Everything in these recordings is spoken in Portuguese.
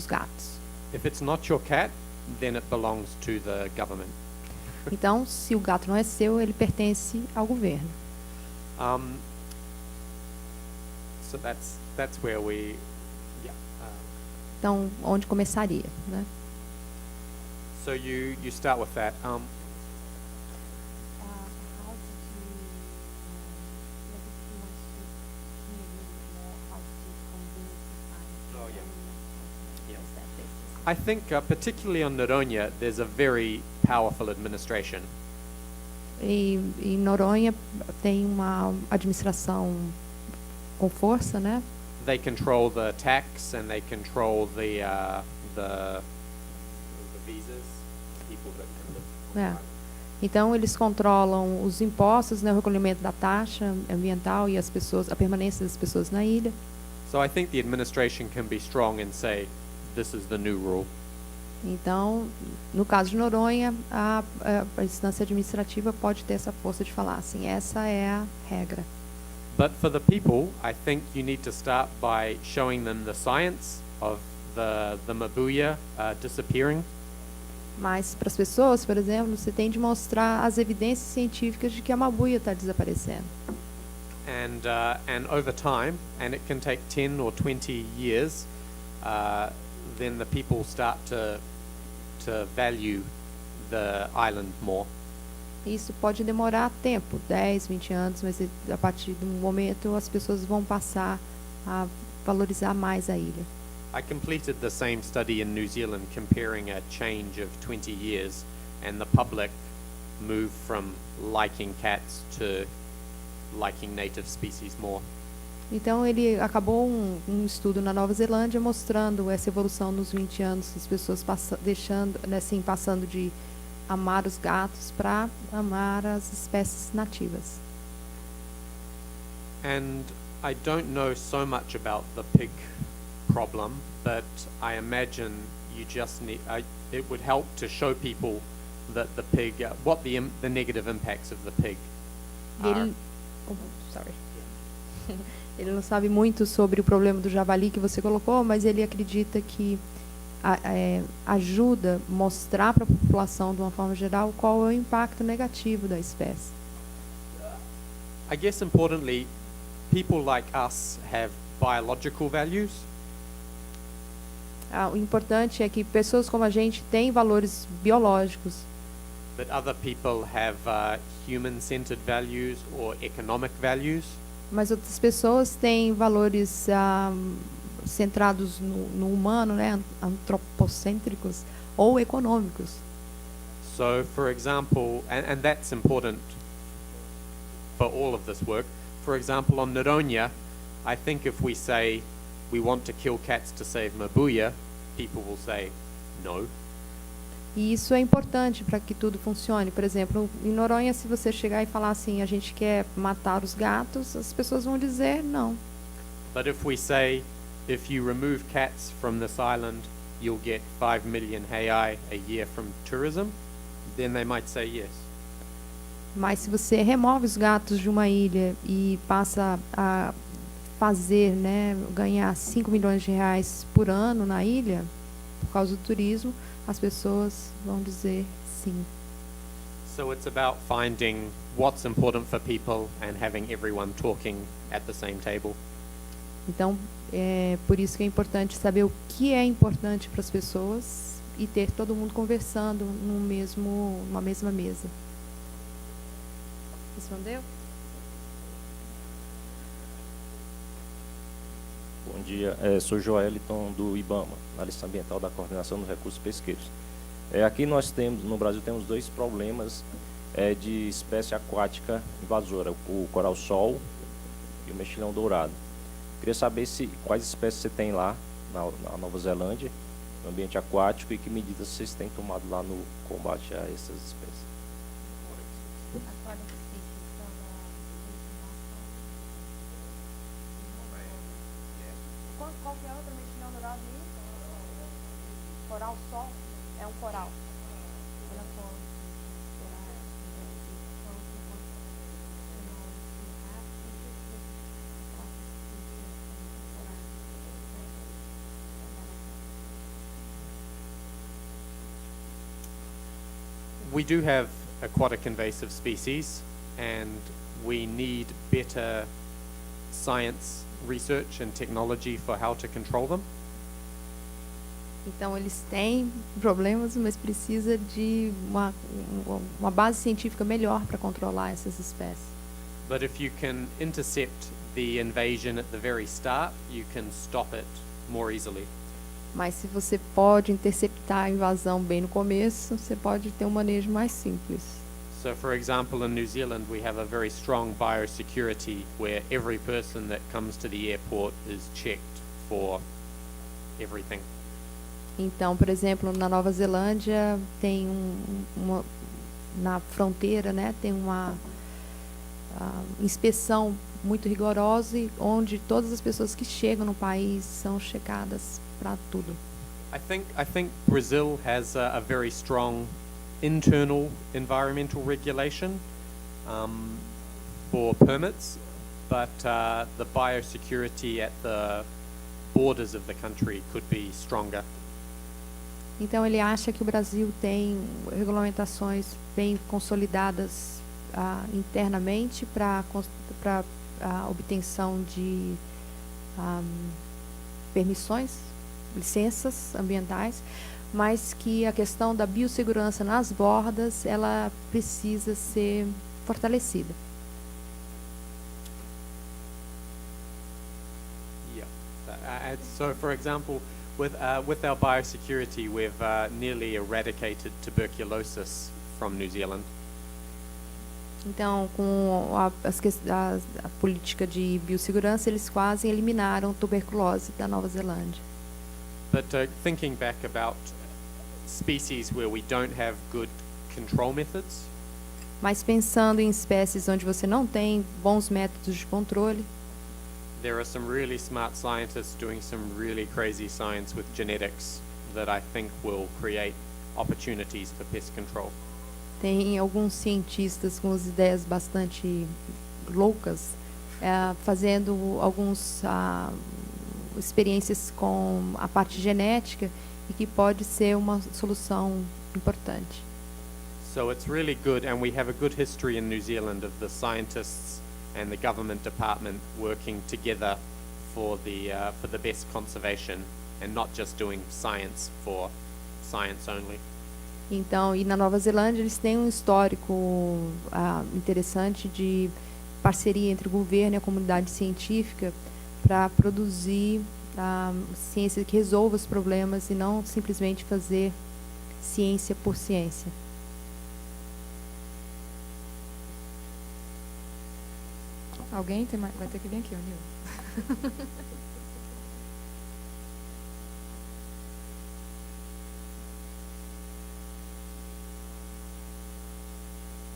gatos. If it's not your cat, then it belongs to the government. Então, se o gato não é seu, ele pertence ao governo. So that's where we, yeah. Então, onde começaria, né? So you start with that. I think particularly on Noronha, there's a very powerful administration. E em Noronha tem uma administração com força, né? They control the tax and they control the visas, people that can live. Então eles controlam os impostos, né, o recolhimento da taxa ambiental e as pessoas, a permanência das pessoas na ilha. So I think the administration can be strong and say, this is the new rule. Então, no caso de Noronha, a instância administrativa pode ter essa força de falar assim, essa é a regra. But for the people, I think you need to start by showing them the science of the mabuya disappearing. Mas para as pessoas, por exemplo, você tem de mostrar as evidências científicas de que a mabuia está desaparecendo. And over time, and it can take 10 or 20 years, then the people start to value the island more. Isso pode demorar tempo, 10, 20 anos, mas a partir de um momento as pessoas vão passar a valorizar mais a ilha. I completed the same study in New Zealand comparing a change of 20 years, and the public moved from liking cats to liking native species more. Então ele acabou um estudo na Nova Zelândia mostrando essa evolução nos 20 anos, as pessoas passando de amar os gatos para amar as espécies nativas. And I don't know so much about the pig problem, but I imagine you just need, it would help to show people that the pig, what the negative impacts of the pig are. Ele não sabe muito sobre o problema do javali que você colocou, mas ele acredita que ajuda a mostrar para a população, de uma forma geral, qual é o impacto negativo da espécie. I guess importantly, people like us have biological values. O importante é que pessoas como a gente têm valores biológicos. But other people have human-centered values or economic values. Mas outras pessoas têm valores centrados no humano, né, antropocêntricos ou econômicos. So, for example, and that's important for all of this work. For example, on Noronha, I think if we say we want to kill cats to save mabuya, people will say no. E isso é importante para que tudo funcione. Por exemplo, em Noronha, se você chegar e falar assim, a gente quer matar os gatos, as pessoas vão dizer não. But if we say, if you remove cats from this island, you'll get 5 million reais a year from tourism, then they might say yes. Mas se você remove os gatos de uma ilha e passa a fazer, né, ganhar 5 milhões de reais por ano na ilha, por causa do turismo, as pessoas vão dizer sim. So it's about finding what's important for people and having everyone talking at the same table. Então, por isso que é importante saber o que é importante para as pessoas e ter todo mundo conversando numa mesma mesa. Respondeu? Bom dia, sou Joeliton do IBAMA, analista ambiental da Coordenação dos Recursos Pesqueiros. Aqui nós temos, no Brasil, temos dois problemas de espécie aquática invasora, o coral-sol e o mexilhão dourado. Queria saber quais espécies você tem lá na Nova Zelândia, no ambiente aquático, e que medidas vocês têm tomado lá no combate a essas espécies. Qual que é a outra mexilhão dourado aí? Coral-sol? É um coral. Olha só. we do have aquatic invasive species, and we need better science research and technology for how to control them. Então, eles têm problemas, mas precisa de uma base científica melhor para controlar essas espécies. But if you can intercept the invasion at the very start, you can stop it more easily. Mas se você pode interceptar a invasão bem no começo, você pode ter um manejo mais simples. So, for example, in New Zealand, we have a very strong biosecurity where every person that comes to the airport is checked for everything. Então, por exemplo, na Nova Zelândia tem na fronteira, né, tem uma inspeção muito rigorosa, onde todas as pessoas que chegam no país são checadas para tudo. I think Brazil has a very strong internal environmental regulation for permits, but the biosecurity at the borders of the country could be stronger. Então ele acha que o Brasil tem regulamentações bem consolidadas internamente para a obtenção de permissões, licenças ambientais, mas que a questão da biossegurança nas bordas, ela precisa ser fortalecida. Yeah. So, for example, with our biosecurity, we've nearly eradicated tuberculosis from New Zealand. Então, com a política de biossegurança, eles quase eliminaram tuberculose da Nova Zelândia. But thinking back about species where we don't have good control methods, Mas pensando em espécies onde você não tem bons métodos de controle, there are some really smart scientists doing some really crazy science with genetics that I think will create opportunities for pest control. tem alguns cientistas com as ideias bastante loucas, fazendo algumas experiências com a parte genética e que pode ser uma solução importante. So it's really good, and we have a good history in New Zealand of the scientists and the government department working together for the best conservation and not just doing science for science only. Então, e na Nova Zelândia eles têm um histórico interessante de parceria entre o governo e a comunidade científica para produzir ciência que resolva os problemas e não simplesmente fazer ciência por ciência. Alguém tem mais? Vai ter que vir aqui, Nil.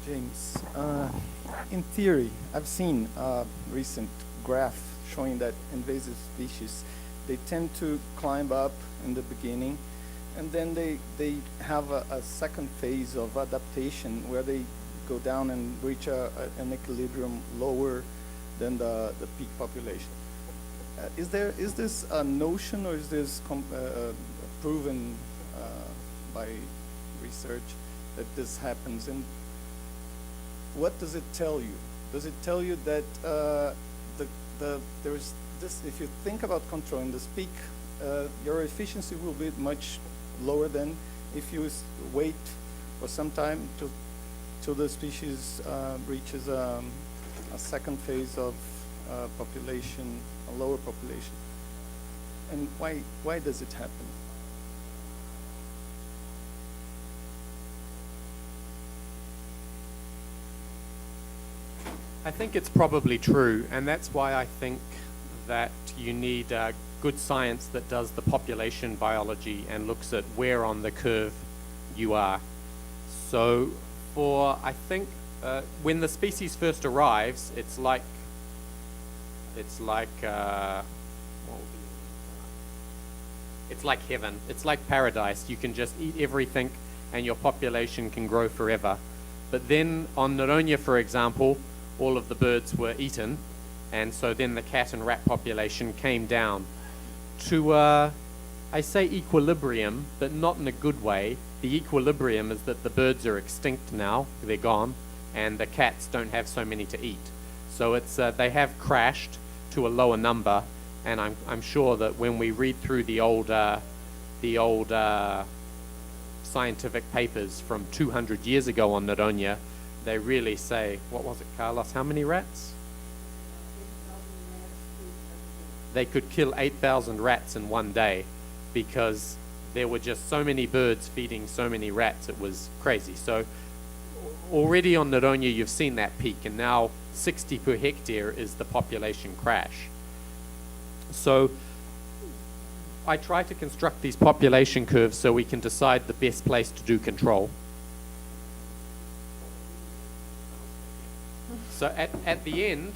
James, in theory, I've seen a recent graph showing that invasive species, they tend to climb up in the beginning, and then they have a second phase of adaptation where they go down and reach an equilibrium lower than the peak population. Is this a notion, or is this proven by research that this happens? And what does it tell you? Does it tell you that there's this? If you think about controlling this peak, your efficiency will be much lower than if you wait for some time till the species reaches a second phase of population, a lower population. And why does it happen? I think it's probably true, and that's why I think that you need good science that does the population biology and looks at where on the curve you are. So I think when the species first arrives, it's like heaven. It's like paradise. You can just eat everything and your population can grow forever. But then on Noronha, for example, all of the birds were eaten, and so then the cat and rat population came down to I say equilibrium, but not in a good way. The equilibrium is that the birds are extinct now, they're gone, and the cats don't have so many to eat. So it's they have crashed to a lower number, and I'm sure that when we read through the old scientific papers from 200 years ago on Noronha, they really say, what was it, Carlos? How many rats? They could kill 8,000 rats in one day because there were just so many birds feeding so many rats. It was crazy. So already on Noronha you've seen that peak, and now 60 per hectare is the population crash. So I try to construct these population curves so we can decide the best place to do control. So at the end,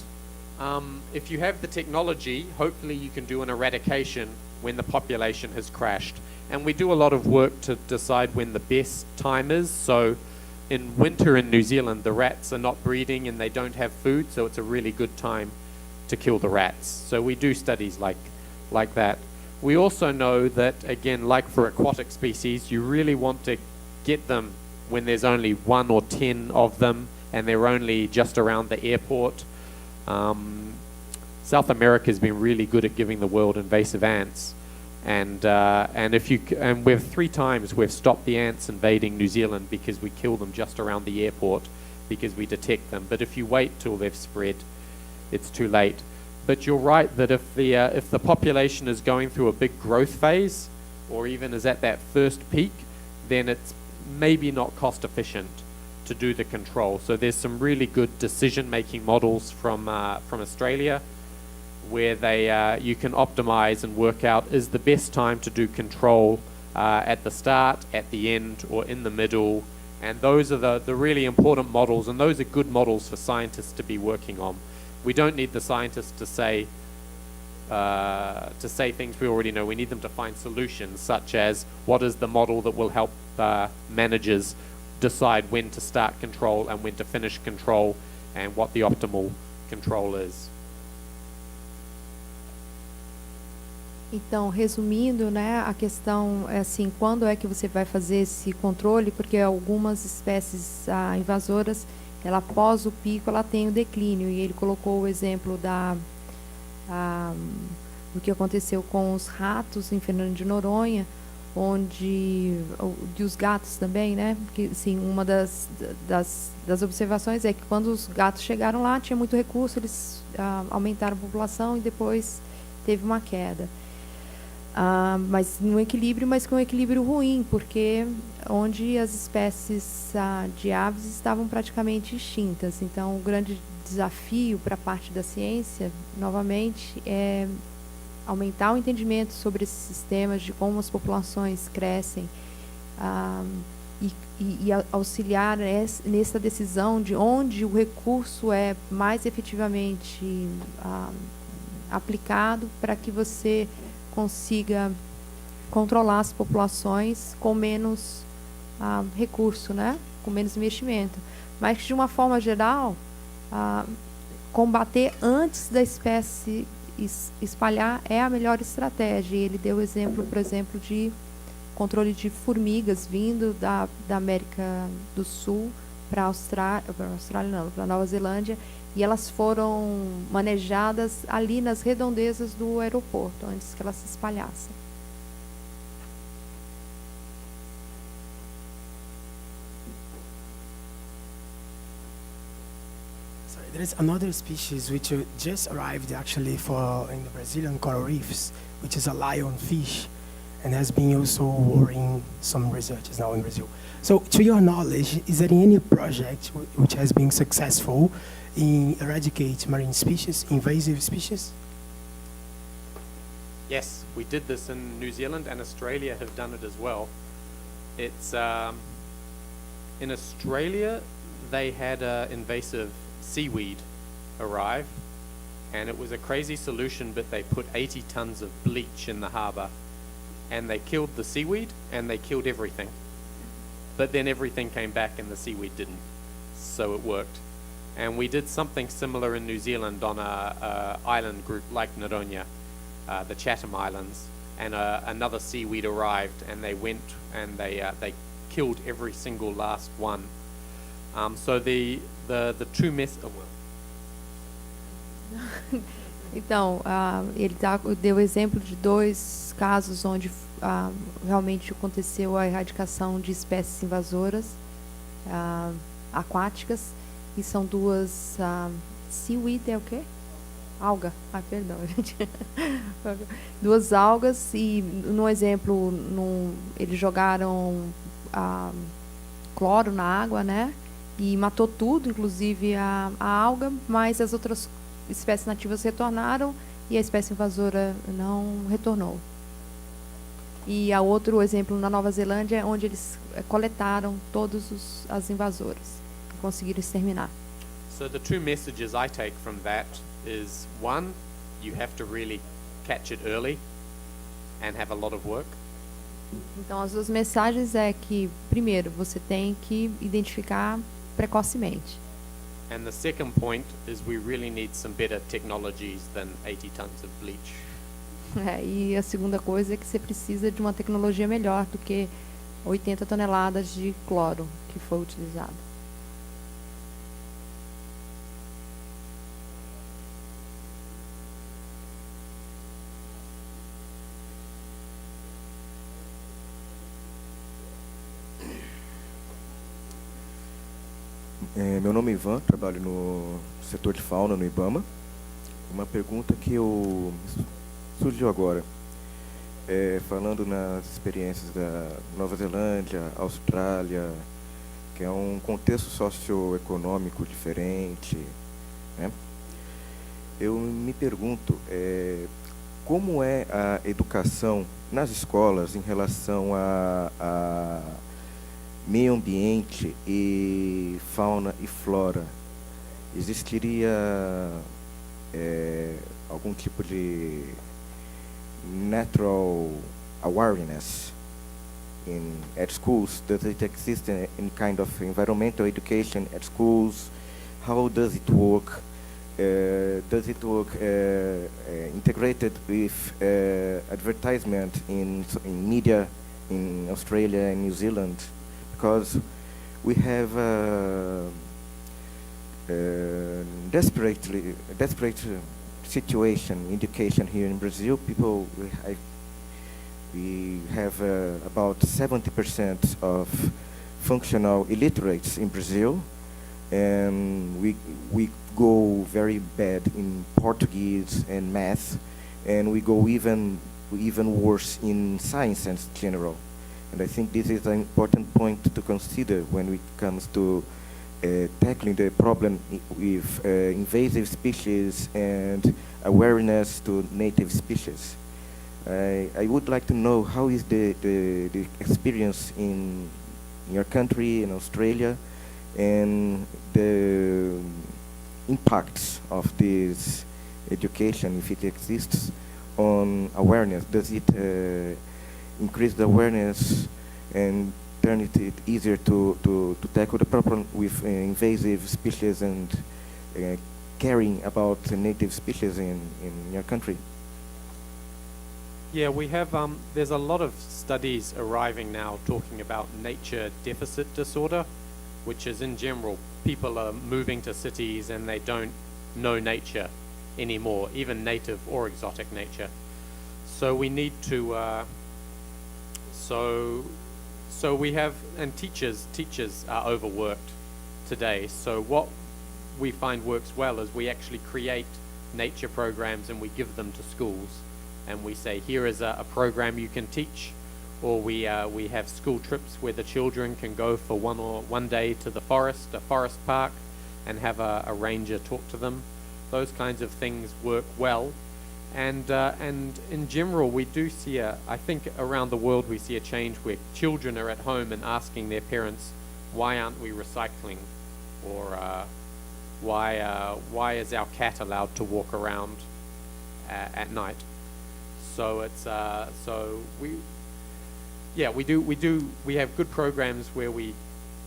if you have the technology, hopefully you can do an eradication when the population has crashed. And we do a lot of work to decide when the best time is. So in winter in New Zealand, the rats are not breeding and they don't have food, so it's a really good time to kill the rats. So we do studies like that. We also know that, again, like for aquatic species, you really want to get them when there's only 1 or 10 of them and they're only just around the airport. South America has been really good at giving the world invasive ants, and we've 3 times we've stopped the ants invading New Zealand because we kill them just around the airport because we detect them. But if you wait till they've spread, it's too late. But you're right that if the population is going through a big growth phase, or even is at that first peak, then it's maybe not cost efficient to do the control. So there's some really good decision-making models from Australia where you can optimize and work out is the best time to do control at the start, at the end, or in the middle. And those are the really important models, and those are good models for scientists to be working on. We don't need the scientists to say things we already know. We need them to find solutions, such as what is the model that will help managers decide when to start control and when to finish control, and what the optimal control is. Então, resumindo, né, a questão é assim, quando é que você vai fazer esse controle? Porque algumas espécies invasoras, ela após o pico, ela tem o declínio. E ele colocou o exemplo do que aconteceu com os ratos em Fernando de Noronha, onde os gatos também, né? Porque, assim, uma das observações é que quando os gatos chegaram lá, tinha muito recurso, eles aumentaram a população e depois teve uma queda. Mas no equilíbrio, mas com um equilíbrio ruim, porque onde as espécies de aves estavam praticamente extintas. Então, o grande desafio para a parte da ciência, novamente, é aumentar o entendimento sobre esses sistemas, de como as populações crescem, e auxiliar nessa decisão de onde o recurso é mais efetivamente aplicado para que você consiga controlar as populações com menos recurso, né? Com menos investimento. Mas, de uma forma geral, combater antes da espécie espalhar é a melhor estratégia. Ele deu exemplo, por exemplo, de controle de formigas vindo da América do Sul para a Austrália não, para a Nova Zelândia, e elas foram manejadas ali nas redondezas do aeroporto, antes que elas se espalhassem. There is another species which just arrived actually in the Brazilian coral reefs, which is a lionfish, and has been also worrying some researchers now in Brazil. So, to your knowledge, is there any project which has been successful in eradicate marine species, invasive species? Yes, we did this in New Zealand, and Australia have done it as well. It's in Australia they had invasive seaweed arrive, and it was a crazy solution, but they put 80 tons of bleach in the harbour, and they killed the seaweed and they killed everything, but then everything came back and the seaweed didn't, so it worked. And we did something similar in New Zealand on a island group like Noronha, the Chatham Islands, and another seaweed arrived, and they went and they killed every single last one. So the true Então, ele deu exemplo de 2 casos onde realmente aconteceu a erradicação de espécies invasoras aquáticas, e são 2 seaweed é o quê? Alga. Perdão, gente. 2 algas, e no exemplo, eles jogaram cloro na água, né? E matou tudo, inclusive a alga, mas as outras espécies nativas retornaram e a espécie invasora não retornou. E há outro exemplo na Nova Zelândia, onde eles coletaram todas as invasoras e conseguiram exterminar. So the two messages I take from that is, one, you have to really catch it early and have a lot of work. Então, as 2 mensagens é que, primeiro, você tem que identificar precocemente. And the second point is we really need some better technologies than 80 tons of bleach. E a segunda coisa é que você precisa de uma tecnologia melhor do que 80 toneladas de cloro que foi utilizado. Meu nome é Ivan, trabalho no setor de fauna no IBAMA. Uma pergunta que surgiu agora, falando nas experiências da Nova Zelândia, Austrália, que é um contexto socioeconômico diferente, né? Eu me pergunto como é a educação nas escolas em relação a meio ambiente e fauna e flora. Existiria algum tipo de natural awareness at schools? Does it exist in kind of environmental education at schools? How does it work? Does it work integrated with advertisement in media in Australia and New Zealand? Because we have desperate situation in education here in Brazil. We have about 70% of functional illiterates in Brazil, and we go very bad in Portuguese and math, and we go even worse in science in general. And I think this is an important point to consider when it comes to tackling the problem with invasive species and awareness to native species. I would like to know how is the experience in your country, in Australia, and the impacts of this education, if it exists, on awareness. Does it increase the awareness and turn it easier to tackle the problem with invasive species and caring about the native species in your country? Yeah, we have, there's a lot of studies arriving now talking about nature deficit disorder, which is in general, people are moving to cities and they don't know nature anymore, even native or exotic nature. So we need to, so we have, and teachers are overworked today. So what we find works well is we actually create nature programs and we give them to schools. And we say, here is a program you can teach, or we have school trips where the children can go for one day to the forest, a forest park, and have a ranger talk to them. Those kinds of things work well. And in general, we do see I think around the world we see a change where children are at home and asking their parents, why aren't we recycling? Or why is our cat allowed to walk around at night? So it's we have good programs where we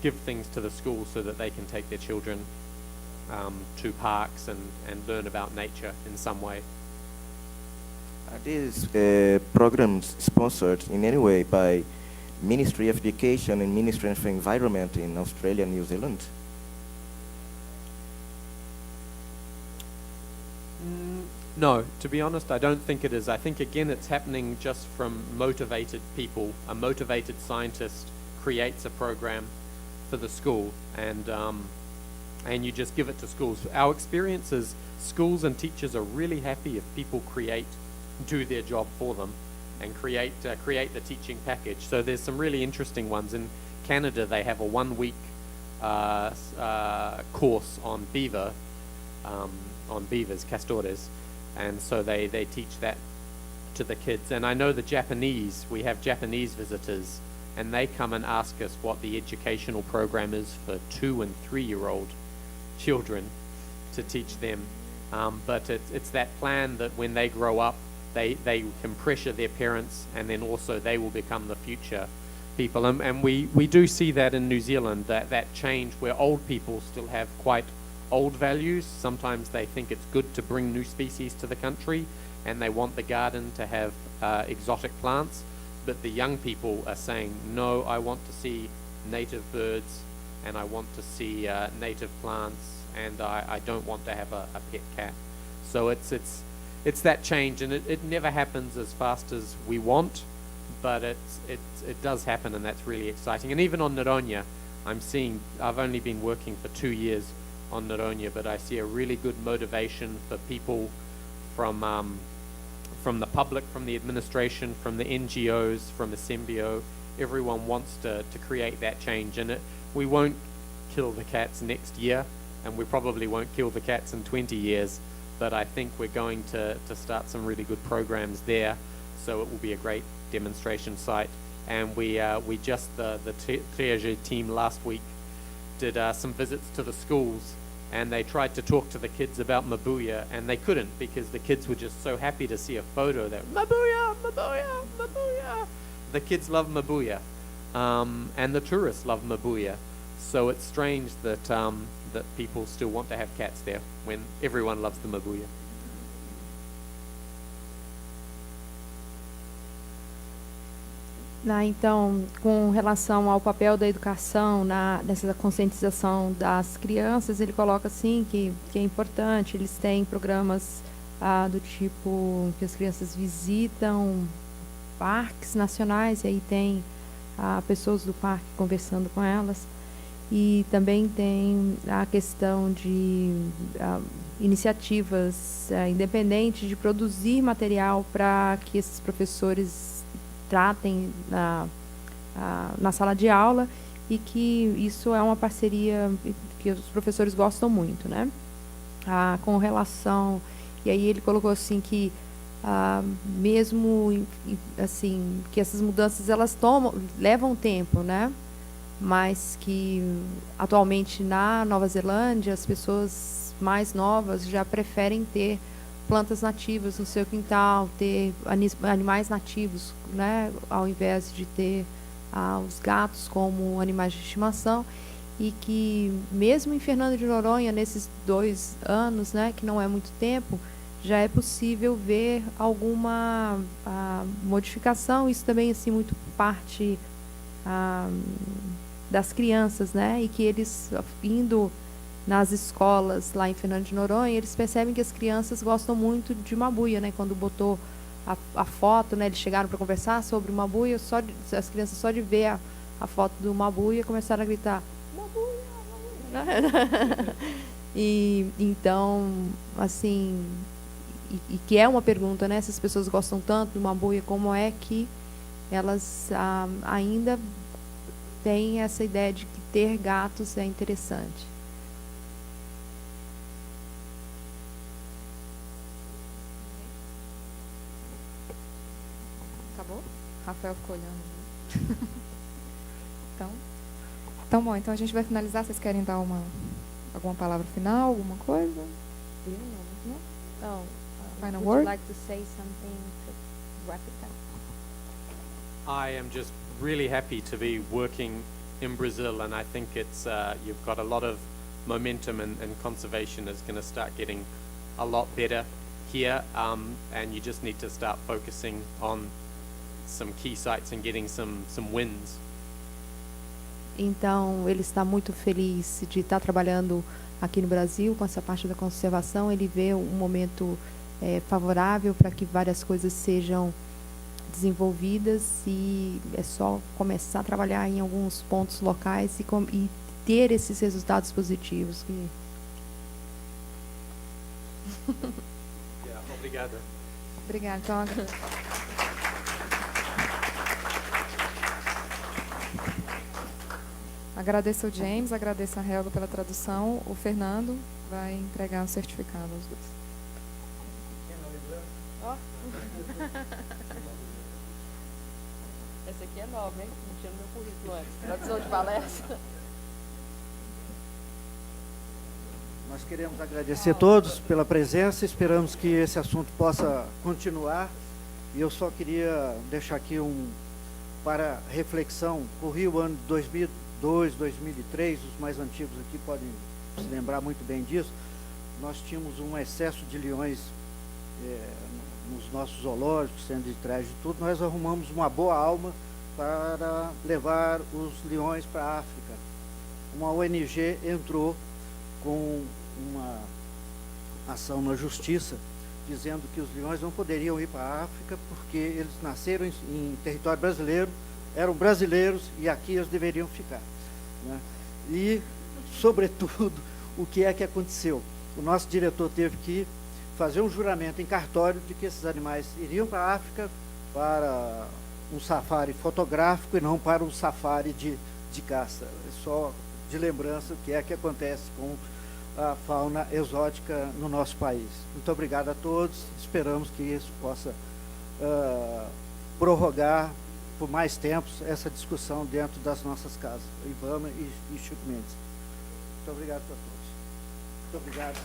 give things to the schools so that they can take their children to parks and learn about nature in some way. Are these programs sponsored in any way by Ministry of Education and Ministry of Environment in Australia and New Zealand? No, to be honest, I don't think it is. I think, again, it's happening just from motivated people. A motivated scientist creates a program for the school, and you just give it to schools. Our experience is schools and teachers are really happy if people do their job for them, and create the teaching package. So there's some really interesting ones. In Canada, they have a 1-week course on beavers, castores, and so they teach that to the kids. And I know we have Japanese visitors, and they come and ask us what the educational program is for 2- and 3-year-old children to teach them. But it's that plan that when they grow up, they can pressure their parents, and then also they will become the future people. And we do see that in New Zealand, that change where old people still have quite old values. Sometimes they think it's good to bring new species to the country, and they want the garden to have exotic plants. But the young people are saying, no, I want to see native birds, and I want to see native plants, and I don't want to have a pet cat. So it's that change, and it never happens as fast as we want, but it does happen, and that's really exciting. And even on Noronha, I've only been working for 2 years on Noronha, but I see a really good motivation for people from the public, from the administration, from the NGOs, from ICMBio. Everyone wants to create that change, and we won't kill the cats next year, and we probably won't kill the cats in 20 years, but I think we're going to start some really good programs there, so it will be a great demonstration site. And we just, the Triage team last week did some visits to the schools, and they tried to talk to the kids about Mabuya, and they couldn't, because the kids were just so happy to see a photo that Mabuya, Mabuya, Mabuya. The kids love Mabuya, and the tourists love Mabuya. So it's strange that that people still want to have cats there when everyone loves the Mabuya. Então, com relação ao papel da educação nessa conscientização das crianças, ele coloca assim que é importante. Eles têm programas do tipo que as crianças visitam parques nacionais, e aí tem pessoas do parque conversando com elas, e também tem a questão de iniciativas independentes de produzir material para que esses professores tratem na sala de aula, e que isso é uma parceria que os professores gostam muito, né? Com relação, e aí ele colocou assim que mesmo assim que essas mudanças elas levam tempo, né? Mas que atualmente na Nova Zelândia as pessoas mais novas já preferem ter plantas nativas no seu quintal, ter animais nativos, né, ao invés de ter os gatos como animais de estimação, e que mesmo em Fernando de Noronha, nesses 2 anos, né, que não é muito tempo, já é possível ver alguma modificação. Isso também assim muito parte das crianças, né, e que eles indo nas escolas lá em Fernando de Noronha, eles percebem que as crianças gostam muito de Mabuya, né? Quando botou a foto, né? Eles chegaram para conversar sobre o Mabuya, as crianças só de ver a foto do Mabuya começaram a gritar Mabuya, Mabuya. E então, assim, e que é uma pergunta, né? Se as pessoas gostam tanto do Mabuya, como é que elas ainda têm essa ideia de que ter gatos é interessante? Acabou? Rafael ficou olhando. Então, bom, então a gente vai finalizar. Vocês querem dar alguma palavra final, alguma coisa? Oh, Final would word? you like to say something to wrap it up? I am just really happy to be working in Brazil, and I think it's you've got a lot of momentum, and conservation is going to start getting a lot better. here, and you just need to start focusing on some key sites and getting some wins. Então, ele está muito feliz de estar trabalhando aqui no Brasil com essa parte da conservação. Ele vê um momento favorável para que várias coisas sejam desenvolvidas, e é só começar a trabalhar em alguns pontos locais e ter esses resultados positivos. Obrigada. Obrigada. Então, agradeço ao James, agradeço a Helga pela tradução. O Fernando vai entregar o certificado aos dois. Essa aqui é nova, hein? Não tinha no meu currículo antes. Tradução de palestra. Nós queremos agradecer a todos pela presença, esperamos que esse assunto possa continuar. E eu só queria deixar aqui para reflexão. Corri o ano de 2002, 2003, os mais antigos aqui podem se lembrar muito bem disso. Nós tínhamos um excesso de leões nos nossos zoológicos, centros de triagem e tudo. Nós arrumamos uma boa alma para levar os leões para a África. Uma ONG entrou com uma ação na justiça, dizendo que os leões não poderiam ir para a África porque eles nasceram em território brasileiro, eram brasileiros e aqui eles deveriam ficar, né? E, sobretudo, o que é que aconteceu? O nosso diretor teve que fazer um juramento em cartório de que esses animais iriam para a África para um safari fotográfico e não para um safari de caça. Só de lembrança o que é que acontece com a fauna exótica no nosso país. Muito obrigado a todos, esperamos que isso possa prorrogar por mais tempos essa discussão dentro das nossas casas, IBAMA e Chico Mendes. Muito obrigado a todos. Muito obrigado.